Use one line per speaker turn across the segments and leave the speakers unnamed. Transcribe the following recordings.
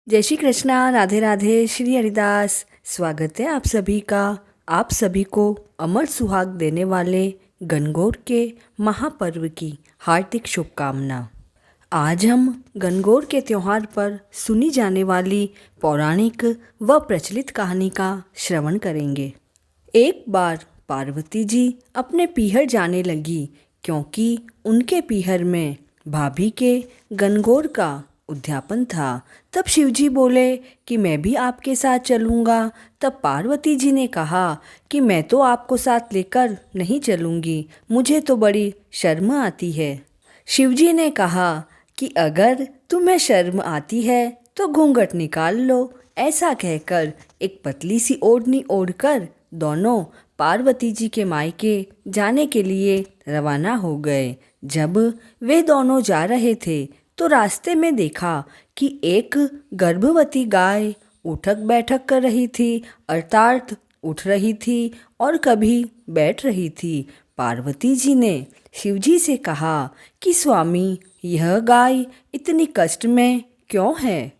जय श्री कृष्णा, राधे राधे, श्री हरिदास। स्वागत है आप सभी का। आप सभी को अमर सुहाग देने वाले गणगौर के महापर्व की हार्दिक शुभकामना। आज हम गणगौर के त्यौहार पर सुनी जाने वाली पौराणिक व प्रचलित कहानी का श्रवण करेंगे। एक बार पार्वती जी अपने पीहर जाने लगी, क्योंकि उनके पीहर में भाभी के गणगौर का उद्यापन था। तब शिवजी बोले कि मैं भी आपके साथ चलूँगा। तब पार्वती जी ने कहा कि मैं तो आपको साथ लेकर नहीं चलूँगी, मुझे तो बड़ी शर्म आती है। शिवजी ने कहा कि अगर तुम्हें शर्म आती है तो घूंघट निकाल लो। ऐसा कहकर एक पतली सी ओढ़नी ओढ़कर दोनों पार्वती जी के मायके जाने के लिए रवाना हो गए। जब वे दोनों जा रहे थे तो रास्ते में देखा कि एक गर्भवती गाय उठक बैठक कर रही थी, अर्थात उठ रही थी और कभी बैठ रही थी। पार्वती जी ने शिवजी से कहा कि स्वामी, यह गाय इतनी कष्ट में क्यों है?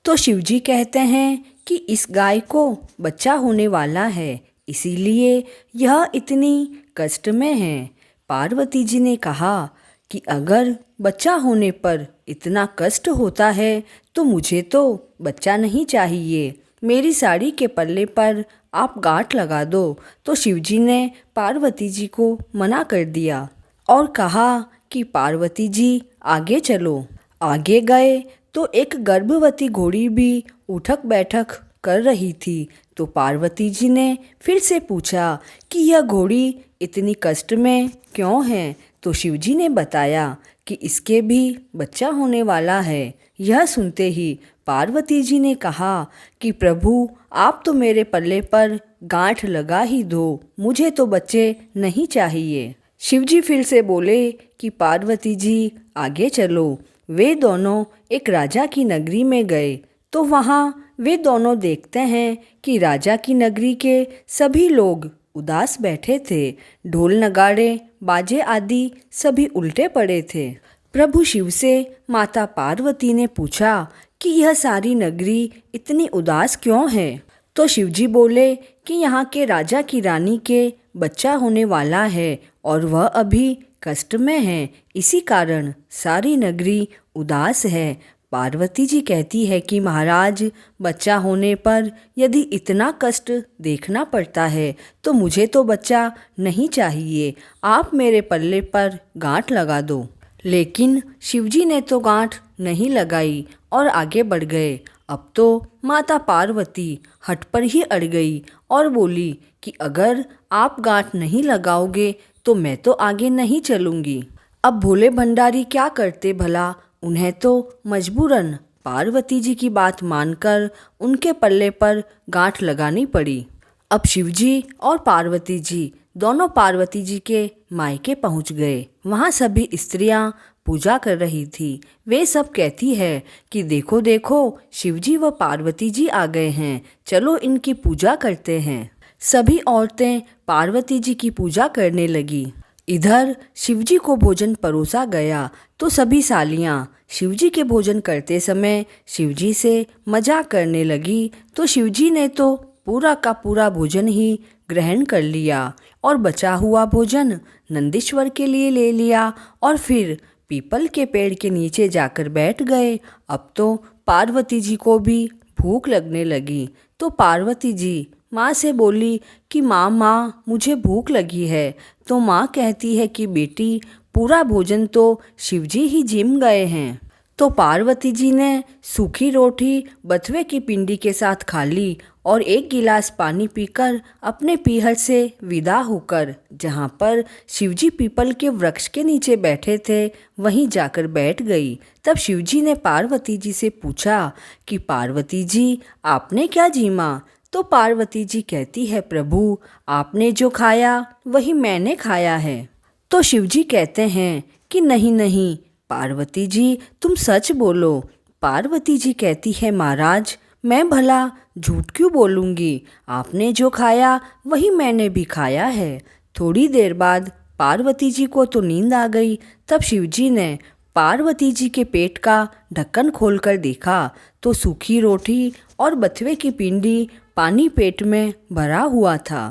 तो शिवजी कहते हैं कि इस गाय को बच्चा होने वाला है, इसीलिए यह इतनी कष्ट में है। पार्वती जी ने कहा कि अगर बच्चा होने पर इतना कष्ट होता है तो मुझे तो बच्चा नहीं चाहिए, मेरी साड़ी के पल्ले पर आप गांठ लगा दो। तो शिवजी ने पार्वती जी को मना कर दिया और कहा कि पार्वती जी आगे चलो। आगे गए तो एक गर्भवती घोड़ी भी उठक बैठक कर रही थी। तो पार्वती जी ने फिर से पूछा कि यह घोड़ी इतनी कष्ट में क्यों है? तो शिवजी ने बताया कि इसके भी बच्चा होने वाला है। यह सुनते ही पार्वती जी ने कहा कि प्रभु, आप तो मेरे पल्ले पर गांठ लगा ही दो, मुझे तो बच्चे नहीं चाहिए। शिवजी फिर से बोले कि पार्वती जी आगे चलो। वे दोनों एक राजा की नगरी में गए तो वहाँ वे दोनों देखते हैं कि राजा की नगरी के सभी लोग उदास बैठे थे। ढोल नगाड़े बाजे आदि सभी उल्टे पड़े थे। प्रभु शिव से माता पार्वती ने पूछा कि यह सारी नगरी इतनी उदास क्यों है? तो शिवजी बोले कि यहाँ के राजा की रानी के बच्चा होने वाला है और वह अभी कष्ट में है, इसी कारण सारी नगरी उदास है। पार्वती जी कहती है कि महाराज, बच्चा होने पर यदि इतना कष्ट देखना पड़ता है तो मुझे तो बच्चा नहीं चाहिए, आप मेरे पल्ले पर गांठ लगा दो। लेकिन शिवजी ने तो गांठ नहीं लगाई और आगे बढ़ गए। अब तो माता पार्वती हट पर ही अड़ गई और बोली कि अगर आप गांठ नहीं लगाओगे तो मैं तो आगे नहीं चलूँगी। अब भोले भंडारी क्या करते भला? उन्हें तो मजबूरन पार्वती जी की बात मानकर उनके पल्ले पर गांठ लगानी पड़ी। अब शिवजी और पार्वती जी दोनों पार्वती जी के मायके पहुंच गए। वहां सभी स्त्रियां पूजा कर रही थी। वे सब कहती है कि देखो देखो, शिवजी व पार्वती जी आ गए हैं, चलो इनकी पूजा करते हैं। सभी औरतें पार्वती जी की पूजा करने लगी। इधर शिवजी को भोजन परोसा गया तो सभी सालियाँ शिवजी के भोजन करते समय शिवजी से मजाक करने लगी। तो शिवजी ने तो पूरा का पूरा भोजन ही ग्रहण कर लिया और बचा हुआ भोजन नंदीश्वर के लिए ले लिया और फिर पीपल के पेड़ के नीचे जाकर बैठ गए। अब तो पार्वती जी को भी भूख लगने लगी। तो पार्वती जी माँ से बोली कि माँ मुझे भूख लगी है। तो माँ कहती है कि बेटी, पूरा भोजन तो शिवजी ही जिम गए हैं। तो पार्वती जी ने सूखी रोटी बथुए की पिंडी के साथ खा ली और एक गिलास पानी पीकर अपने पीहर से विदा होकर जहाँ पर शिवजी पीपल के वृक्ष के नीचे बैठे थे वहीं जाकर बैठ गई। तब शिवजी ने पार्वती जी से पूछा कि पार्वती जी, आपने क्या जीमा? तो पार्वती जी कहती है, प्रभु, आपने जो खाया वही मैंने खाया है। तो शिवजी कहते हैं कि नहीं नहीं पार्वती जी, तुम सच बोलो। पार्वती जी कहती है, महाराज, मैं भला झूठ क्यों बोलूँगी? आपने जो खाया वही मैंने भी खाया है। थोड़ी देर बाद पार्वती जी को तो नींद आ गई। तब शिवजी ने पार्वती जी के पेट का ढक्कन खोलकर देखा तो सूखी रोटी और बथुए की पिंडी पानी पेट में भरा हुआ था।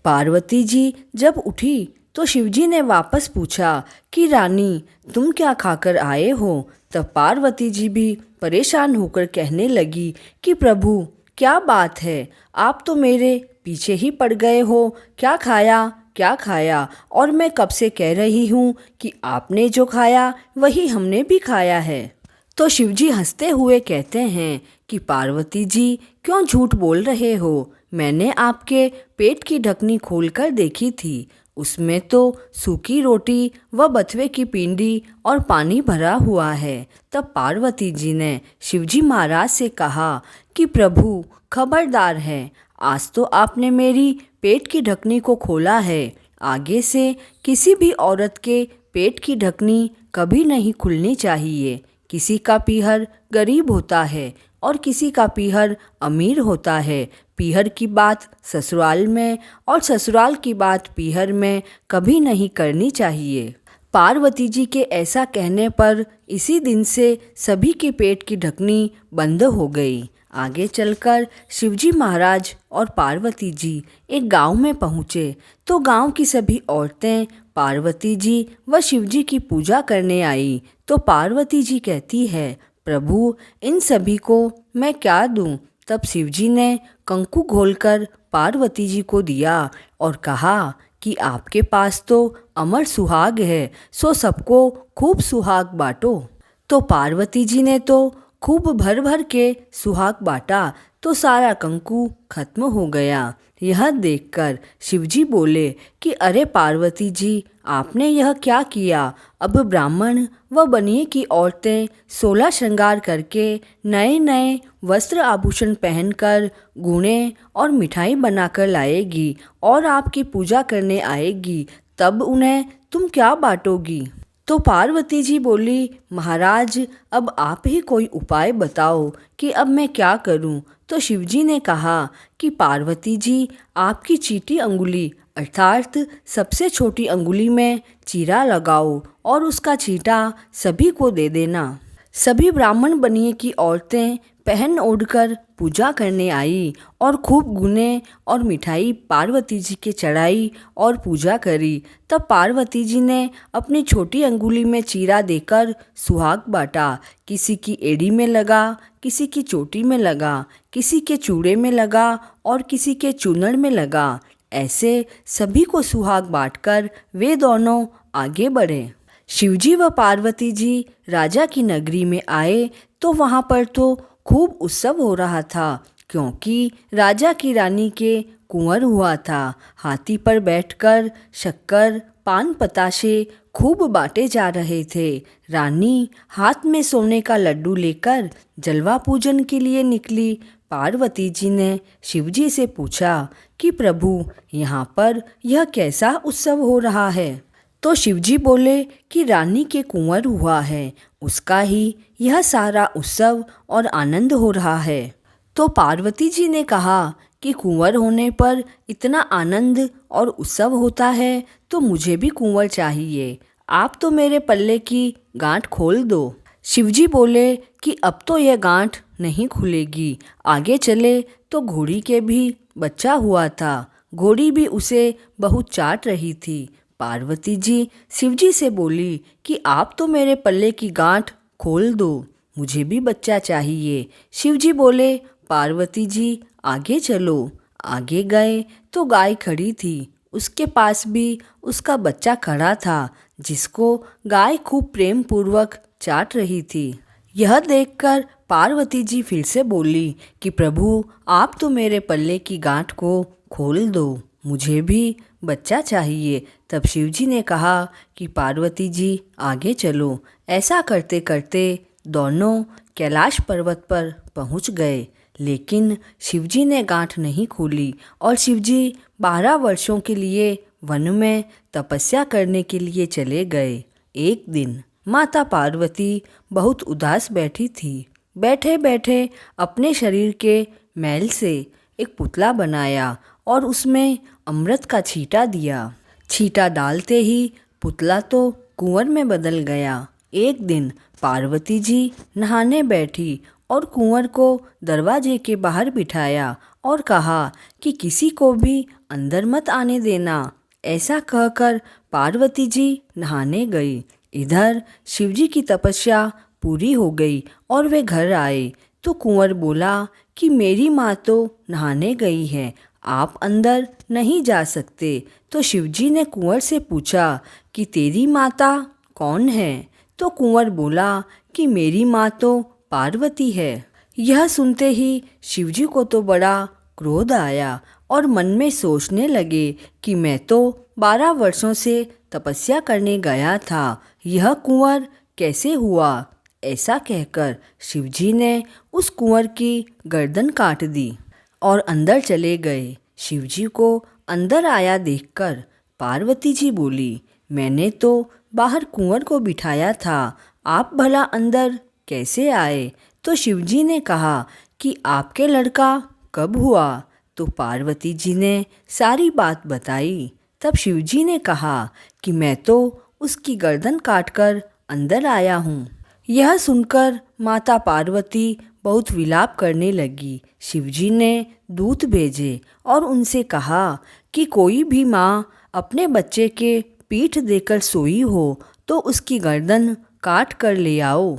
पार्वती जी जब उठी तो शिवजी ने वापस पूछा कि रानी, तुम क्या खाकर आए हो? तब पार्वती जी भी परेशान होकर कहने लगी कि प्रभु, क्या बात है, आप तो मेरे पीछे ही पड़ गए हो। क्या खाया, क्या खाया? और मैं कब से कह रही हूँ कि आपने जो खाया वही हमने भी खाया है। तो शिवजी हंसते हुए कहते हैं कि पार्वती जी, क्यों झूठ बोल रहे हो? मैंने आपके पेट की ढकनी खोलकर देखी थी, उसमें तो सूखी रोटी व बथुए की पिंडी और पानी भरा हुआ है। तब पार्वती जी ने शिवजी महाराज से कहा कि प्रभु, खबरदार है, आज तो आपने मेरी पेट की ढकनी को खोला है। आगे से किसी भी औरत के पेट की ढकनी कभी नहीं खुलनी चाहिए। किसी का पीहर गरीब होता है और किसी का पीहर अमीर होता है। पीहर की बात ससुराल में और ससुराल की बात पीहर में कभी नहीं करनी चाहिए। पार्वती जी के ऐसा कहने पर इसी दिन से सभी के पेट की ढकनी बंद हो गई। आगे चलकर शिवजी महाराज और पार्वती जी एक गांव में पहुँचे तो गांव की सभी औरतें पार्वती जी व शिवजी की पूजा करने आई। तो पार्वती जी कहती है, प्रभु, इन सभी को मैं क्या दूं? तब शिवजी ने कंकु घोलकर पार्वती जी को दिया और कहा कि आपके पास तो अमर सुहाग है, सो सबको खूब सुहाग बांटो। तो पार्वती जी ने तो खूब भर भर के सुहाग बांटा तो सारा कंकु खत्म हो गया। यह देखकर शिवजी बोले कि अरे पार्वती जी, आपने यह क्या किया? अब ब्राह्मण व बनिए की औरतें 16 श्रृंगार करके नए नए वस्त्र आभूषण पहनकर गुणे और मिठाई बनाकर लाएगी और आपकी पूजा करने आएगी, तब उन्हें तुम क्या बांटोगी? तो पार्वती जी बोली, महाराज, अब आप ही कोई उपाय बताओ कि अब मैं क्या करूं? तो शिवजी ने कहा कि पार्वती जी, आपकी चीटी अंगुली अर्थात सबसे छोटी अंगुली में चीरा लगाओ और उसका छींटा सभी को दे देना। सभी ब्राह्मण बनिए की औरतें पहन ओढ़कर पूजा करने आई और खूब गुने और मिठाई पार्वती जी के चढ़ाई और पूजा करी। तब पार्वती जी ने अपनी छोटी अंगुली में चीरा देकर सुहाग बांटा। किसी की एड़ी में लगा, किसी की चोटी में लगा, किसी के चूड़े में लगा और किसी के चूनड़ में लगा। ऐसे सभी को सुहाग बांटकर वे दोनों आगे बढ़े। शिवजी व पार्वती जी राजा की नगरी में आए तो वहाँ पर तो खूब उत्सव हो रहा था, क्योंकि राजा की रानी के कुंवर हुआ था। हाथी पर बैठकर शक्कर, पान पताशे खूब बांटे जा रहे थे। रानी हाथ में सोने का लड्डू लेकर जलवा पूजन के लिए निकली। पार्वती जी ने शिवजी से पूछा कि प्रभु, यहाँ पर यह कैसा उत्सव हो रहा है? तो शिवजी बोले कि रानी के कुंवर हुआ है, उसका ही यह सारा उत्सव और आनंद हो रहा है। तो पार्वती जी ने कहा कि कुंवर होने पर इतना आनंद और उत्सव होता है तो मुझे भी कुंवर चाहिए। आप तो मेरे पल्ले की गांठ खोल दो। शिवजी बोले कि अब तो यह गांठ नहीं खुलेगी। आगे चले तो घोड़ी के भी बच्चा हुआ था। घोड़ी भी उसे बहुत चाट रही थी। पार्वती जी शिवजी से बोली कि आप तो मेरे पल्ले की गांठ खोल दो, मुझे भी बच्चा चाहिए। शिवजी बोले, पार्वती जी आगे चलो। आगे गए तो गाय खड़ी थी, उसके पास भी उसका बच्चा खड़ा था, जिसको गाय खूब प्रेम पूर्वक चाट रही थी। यह देखकर पार्वती जी फिर से बोली कि प्रभु, आप तो मेरे पल्ले की गांठ को खोल दो, मुझे भी बच्चा चाहिए। तब शिवजी ने कहा कि पार्वती जी आगे चलो। ऐसा करते करते दोनों कैलाश पर्वत पर पहुंच गए, लेकिन शिवजी ने गांठ नहीं खोली और शिवजी 12 वर्षों के लिए वन में तपस्या करने के लिए चले गए। एक दिन माता पार्वती बहुत उदास बैठी थी। बैठे बैठे अपने शरीर के मैल से एक पुतला बनाया और उसमें अमृत का छींटा दिया। छींटा डालते ही पुतला तो कुंवर में बदल गया। एक दिन पार्वती जी नहाने बैठी और कुंवर को दरवाजे के बाहर बिठाया और कहा कि किसी को भी अंदर मत आने देना। ऐसा कहकर पार्वती जी नहाने गई। इधर शिवजी की तपस्या पूरी हो गई और वे घर आए तो कुंवर बोला कि मेरी माँ तो नहाने गई है, आप अंदर नहीं जा सकते। तो शिवजी ने कुंवर से पूछा कि तेरी माता कौन है? तो कुंवर बोला कि मेरी माँ तो पार्वती है। यह सुनते ही शिवजी को तो बड़ा क्रोध आया और मन में सोचने लगे कि मैं तो 12 वर्षों से तपस्या करने गया था, यह कुंवर कैसे हुआ? ऐसा कहकर शिवजी ने उस कुंवर की गर्दन काट दी और अंदर चले गए। शिवजी को अंदर आया देखकर पार्वती जी बोली, मैंने तो बाहर कुंवर को बिठाया था, आप भला अंदर कैसे आए? तो शिवजी ने कहा कि आपके लड़का कब हुआ? तो पार्वती जी ने सारी बात बताई। तब शिवजी ने कहा कि मैं तो उसकी गर्दन काटकर अंदर आया हूँ। यह सुनकर माता पार्वती बहुत विलाप करने लगी। शिवजी ने दूत भेजे और उनसे कहा कि कोई भी माँ अपने बच्चे के पीठ देकर सोई हो तो उसकी गर्दन काट कर ले आओ।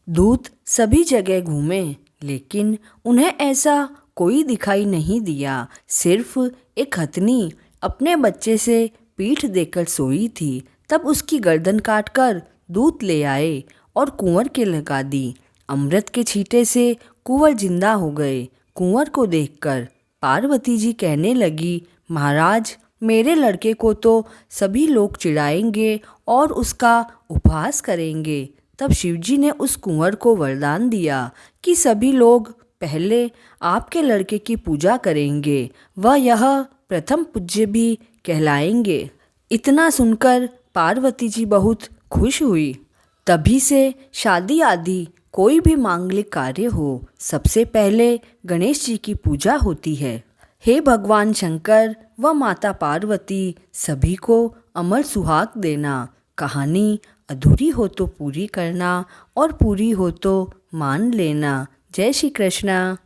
दूत सभी जगह घूमे लेकिन उन्हें ऐसा कोई दिखाई नहीं दिया। सिर्फ एक हथनी अपने बच्चे से पीठ देकर सोई थी। तब उसकी गर्दन काटकर दूत ले आए और कुंवर के लगा दी। अमृत के छींटे से कुंवर जिंदा हो गए। कुंवर को देखकर पार्वती जी कहने लगी, महाराज मेरे लड़के को तो सभी लोग चिढ़ाएंगे और उसका उपहास करेंगे। तब शिवजी ने उस कुंवर को वरदान दिया कि सभी लोग पहले आपके लड़के की पूजा करेंगे, वह यह प्रथम पूज्य भी कहलाएंगे। इतना सुनकर पार्वती जी बहुत खुश हुई। तभी से शादी आदि कोई भी मांगलिक कार्य हो, सबसे पहले गणेश जी की पूजा होती है। हे भगवान शंकर व माता पार्वती, सभी को अमर सुहाग देना। कहानी अधूरी हो तो पूरी करना और पूरी हो तो मान लेना। जय श्री कृष्णा।